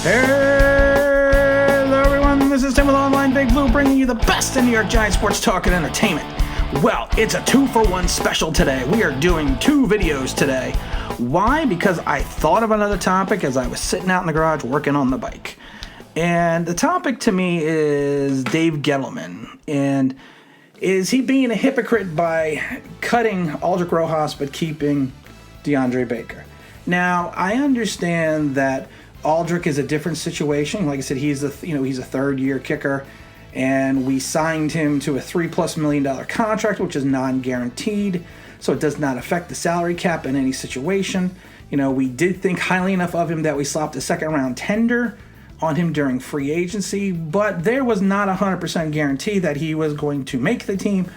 Hello everyone, this is Tim with Online Big Blue, bringing you the best in New York Giants sports talk and entertainment. Well, it's a 2-for-1 special today. We are doing 2 videos today. Why? Because I thought of another topic as I was sitting out in the garage working on the bike. And the topic to me is Dave Gettleman. And is he being a hypocrite by cutting Aldrich Rosas but keeping Deandre Baker? Now, I understand that Aldrich is a different situation. Like I said, he's a third-year kicker, and we signed him to a $3+ million contract, which is non-guaranteed, so it does not affect the salary cap in any situation. You know, we did think highly enough of him that we slapped a second-round tender on him during free agency, but there was not a 100% guarantee that he was going to make the team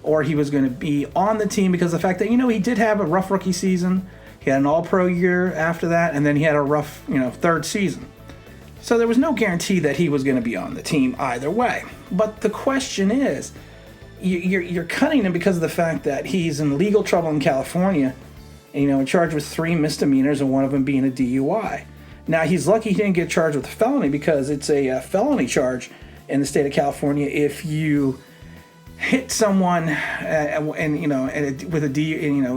or he was going to be on the team, because of the fact that, he did have a rough rookie season. He had an all-pro year after that, and then he had a rough, third season. So there was no guarantee that he was going to be on the team either way. But the question is, you're cutting him because of the fact that he's in legal trouble in California, and, charged with 3 misdemeanors, and one of them being a DUI. Now, he's lucky he didn't get charged with a felony, because it's a felony charge in the state of California if you hit someone you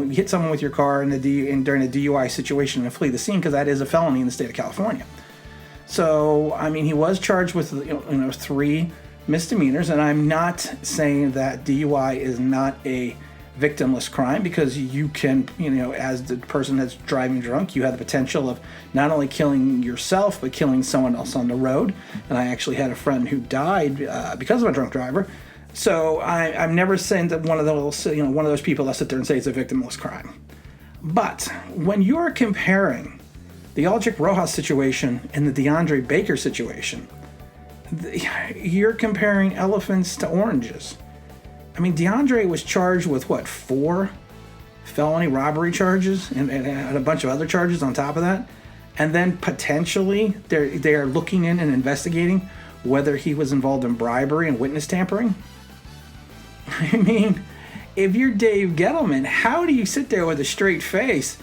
hit someone with your car during a DUI situation and flee the scene, because that is a felony in the state of California. So, he was charged with 3 misdemeanors, and I'm not saying that DUI is not a victimless crime, because you can, as the person that's driving drunk, you have the potential of not only killing yourself but killing someone else on the road. And I actually had a friend who died because of a drunk driver. So I'm never saying that one of those people that sit there and say it's a victimless crime. But when you're comparing the Aldrich Rosas situation and the Deandre Baker situation, you're comparing elephants to oranges. Deandre was charged with 4 felony robbery charges and a bunch of other charges on top of that, and then potentially they are looking in and investigating whether he was involved in bribery and witness tampering. If you're Dave Gettleman, how do you sit there with a straight face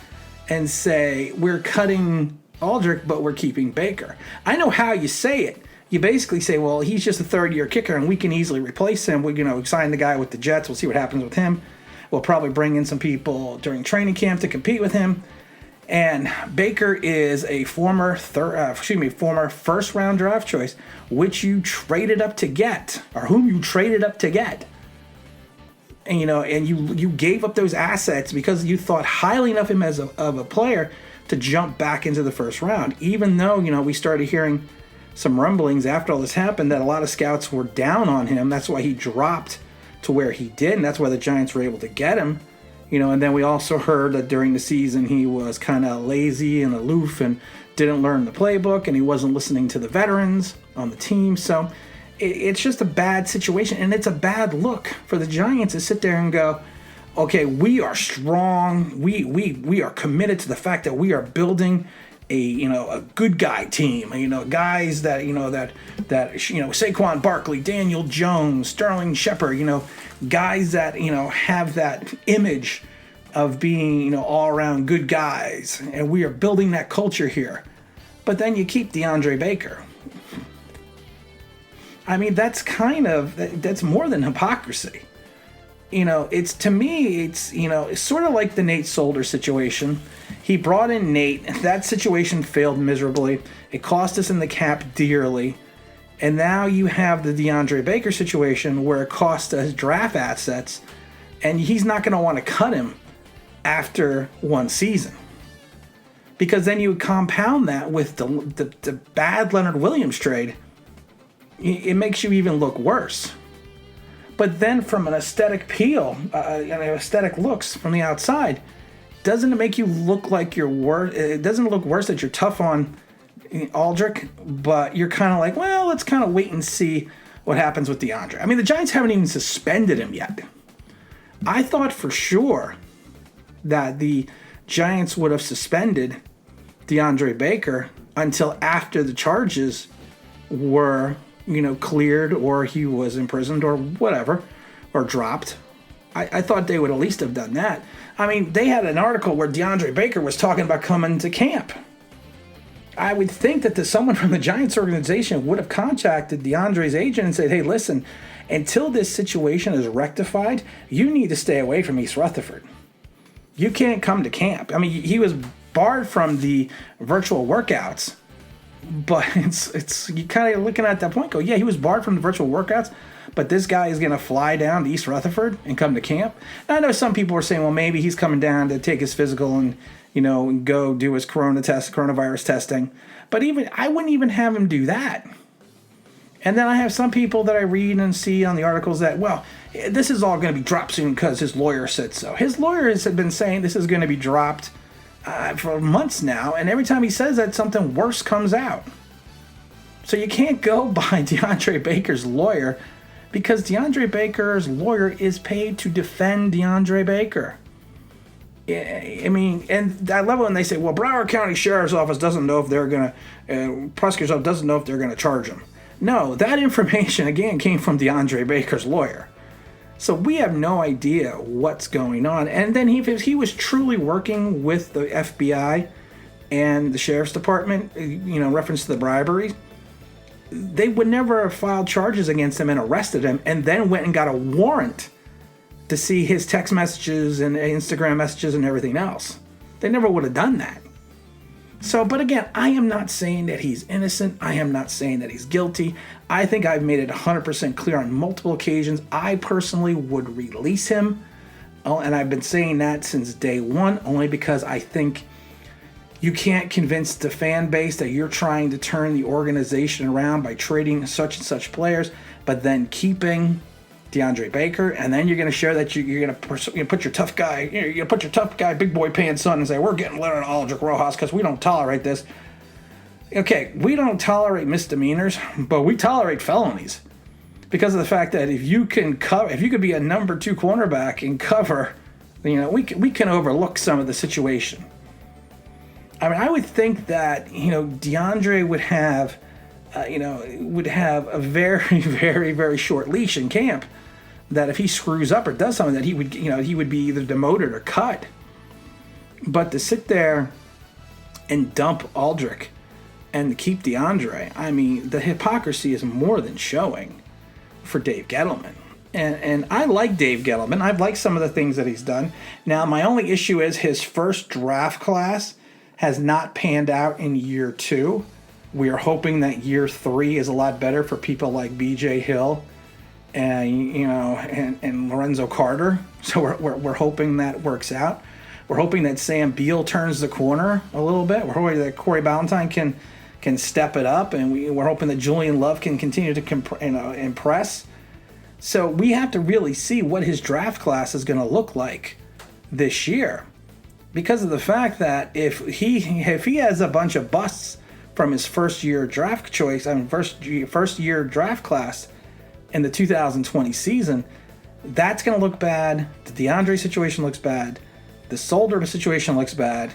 and say, we're cutting Aldrich, but we're keeping Baker? I know how you say it. You basically say, well, he's just a third-year kicker, and we can easily replace him. We sign the guy with the Jets. We'll see what happens with him. We'll probably bring in some people during training camp to compete with him. And Baker is a former first-round draft choice, which you traded up to get, or whom you traded up to get. And you gave up those assets because you thought highly enough of him as of a player to jump back into the first round. Even though we started hearing some rumblings after all this happened that a lot of scouts were down on him. That's why he dropped to where he did, and that's why the Giants were able to get him. And then we also heard that during the season he was kind of lazy and aloof and didn't learn the playbook, and he wasn't listening to the veterans on the team. So it's just a bad situation, and it's a bad look for the Giants to sit there and go, okay, we are strong. We are committed to the fact that we are building a good guy team. Guys that Saquon Barkley, Daniel Jones, Sterling Shepard. Guys that have that image of being all around good guys, and we are building that culture here. But then you keep Deandre Baker. That's more than hypocrisy. It's, to me, it's sort of like the Nate Solder situation. He brought in Nate. That situation failed miserably. It cost us in the cap dearly. And now you have the Deandre Baker situation where it cost us draft assets, and he's not going to want to cut him after one season. Because then you compound that with the bad Leonard Williams trade. It makes you even look worse. But then from an aesthetic aesthetic looks from the outside, doesn't it make you look like you're worse? It doesn't look worse that you're tough on Aldrich, but you're kind of like, well, let's kind of wait and see what happens with Deandre. The Giants haven't even suspended him yet. I thought for sure that the Giants would have suspended Deandre Baker until after the charges were cleared, or he was imprisoned, or whatever, or dropped. I thought they would at least have done that. They had an article where Deandre Baker was talking about coming to camp. I would think that someone from the Giants organization would have contacted DeAndre's agent and said, hey, listen, until this situation is rectified, you need to stay away from East Rutherford. You can't come to camp. I mean, he was barred from the virtual workouts, but it's you kind of looking at that point, go, yeah, he was barred from the virtual workouts, but this guy is going to fly down to East Rutherford and come to camp. And I know some people are saying, well, maybe he's coming down to take his physical and, go do his coronavirus testing. But I wouldn't even have him do that. And then I have some people that I read and see on the articles that, well, this is all going to be dropped soon because his lawyer said so. His lawyers have been saying this is going to be dropped for months now, and every time he says that, something worse comes out. So you can't go by Deandre Baker's lawyer, because Deandre Baker's lawyer is paid to defend Deandre Baker. I mean, and I love it when they say, well, Broward County Sheriff's Office doesn't know if they're going to, prosecutor's office doesn't know if they're going to charge him. No, that information, again, came from Deandre Baker's lawyer. So we have no idea what's going on. And then if he was truly working with the FBI and the Sheriff's Department, reference to the bribery, they would never have filed charges against him and arrested him and then went and got a warrant to see his text messages and Instagram messages and everything else. They never would have done that. So, but again, I am not saying that he's innocent. I am not saying that he's guilty. I think I've made it 100% clear on multiple occasions. I personally would release him. Oh, and I've been saying that since day one, only because I think you can't convince the fan base that you're trying to turn the organization around by trading such and such players, but then keeping Deandre Baker, and then you're going to share that you're going to put your tough guy, big boy pants on and say, we're getting Leonard Aldrich Rojas because we don't tolerate this. Okay, we don't tolerate misdemeanors, but we tolerate felonies because of the fact that if you could be a number 2 cornerback and cover, we can overlook some of the situation. I mean, I would think that Deandre would have a very, very, very short leash in camp. That if he screws up or does something, that he would be either demoted or cut. But to sit there and dump Aldrich and to keep Deandre, I mean, the hypocrisy is more than showing for Dave Gettleman. And I like Dave Gettleman. I've liked some of the things that he's done. Now, my only issue is his first draft class has not panned out in year 2. We are hoping that year 3 is a lot better for people like B.J. Hill and Lorenzo Carter. So we're hoping that works out. We're hoping that Sam Beal turns the corner a little bit. We're hoping that Corey Ballantyne can step it up, and we're hoping that Julian Love can continue to impress. So we have to really see what his draft class is going to look like this year, because of the fact that if he has a bunch of busts from his first year draft class in the 2020 season, that's going to look bad. The DeAndre situation looks bad. The Solder situation looks bad.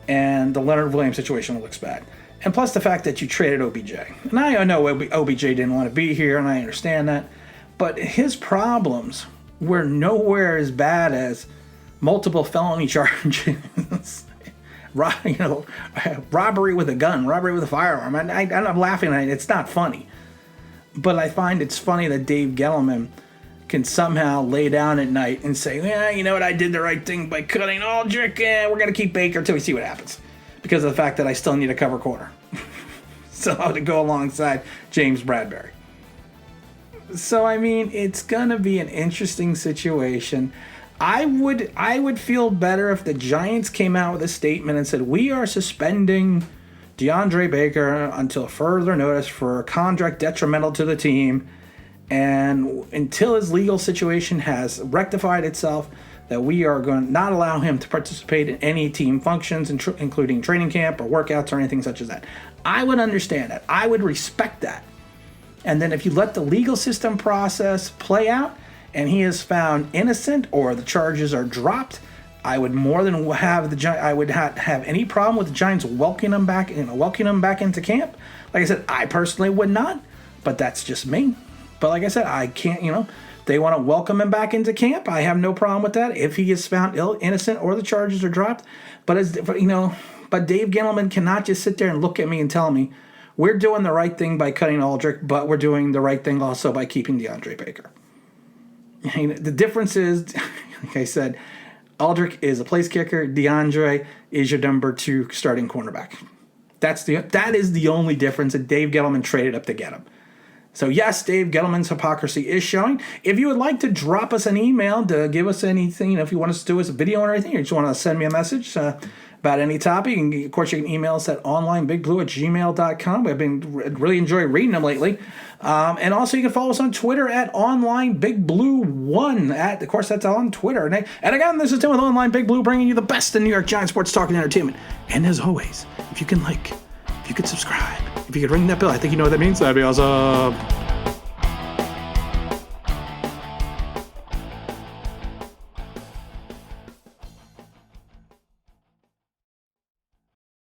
And the Leonard Williams situation looks bad. And plus the fact that you traded OBJ. And I know OBJ didn't want to be here, and I understand that. But his problems were nowhere as bad as multiple felony charges. Robbery with a gun, robbery with a firearm. I'm laughing at it. It's not funny. But I find it's funny that Dave Gettleman can somehow lay down at night and say, yeah, you know what, I did the right thing by cutting Aldrich, and we're going to keep Baker until we see what happens. Because of the fact that I still need a cover corner. So to go alongside James Bradbury. So, I mean, it's going to be an interesting situation. I would feel better if the Giants came out with a statement and said, we are suspending DeAndre Baker until further notice for a contract detrimental to the team, and until his legal situation has rectified itself, that we are going to not allow him to participate in any team functions, including training camp or workouts or anything such as that. I would understand that. I would respect that. And then if you let the legal system process play out, and he is found innocent or the charges are dropped, I would more than have I would have any problem with the Giants welcoming him back into camp. Like I said, I personally would not, but that's just me. But like I said, I can't, they want to welcome him back into camp. I have no problem with that if he is found innocent or the charges are dropped. But as But Dave Gettleman cannot just sit there and look at me and tell me we're doing the right thing by cutting Aldrich, but we're doing the right thing also by keeping Deandre Baker. The difference is, like I said, Aldrich is a place kicker. Deandre is your number 2 starting cornerback. That is the only difference, that Dave Gettleman traded up to get him. So yes, Dave Gettleman's hypocrisy is showing. If you would like to drop us an email to give us anything, if you want us to do us a video or anything, or you just want to send me a message about any topic, and of course you can email us at onlineBigBlue@gmail.com. We've been really enjoying reading them lately. And also you can follow us on Twitter at OnlineBigBlue1. Of course, that's on Twitter. And again, this is Tim with Online Big Blue, bringing you the best in New York Giants sports talk and entertainment. And as always, if you can if you could subscribe, if you could ring that bell, I think you know what that means. That'd be awesome.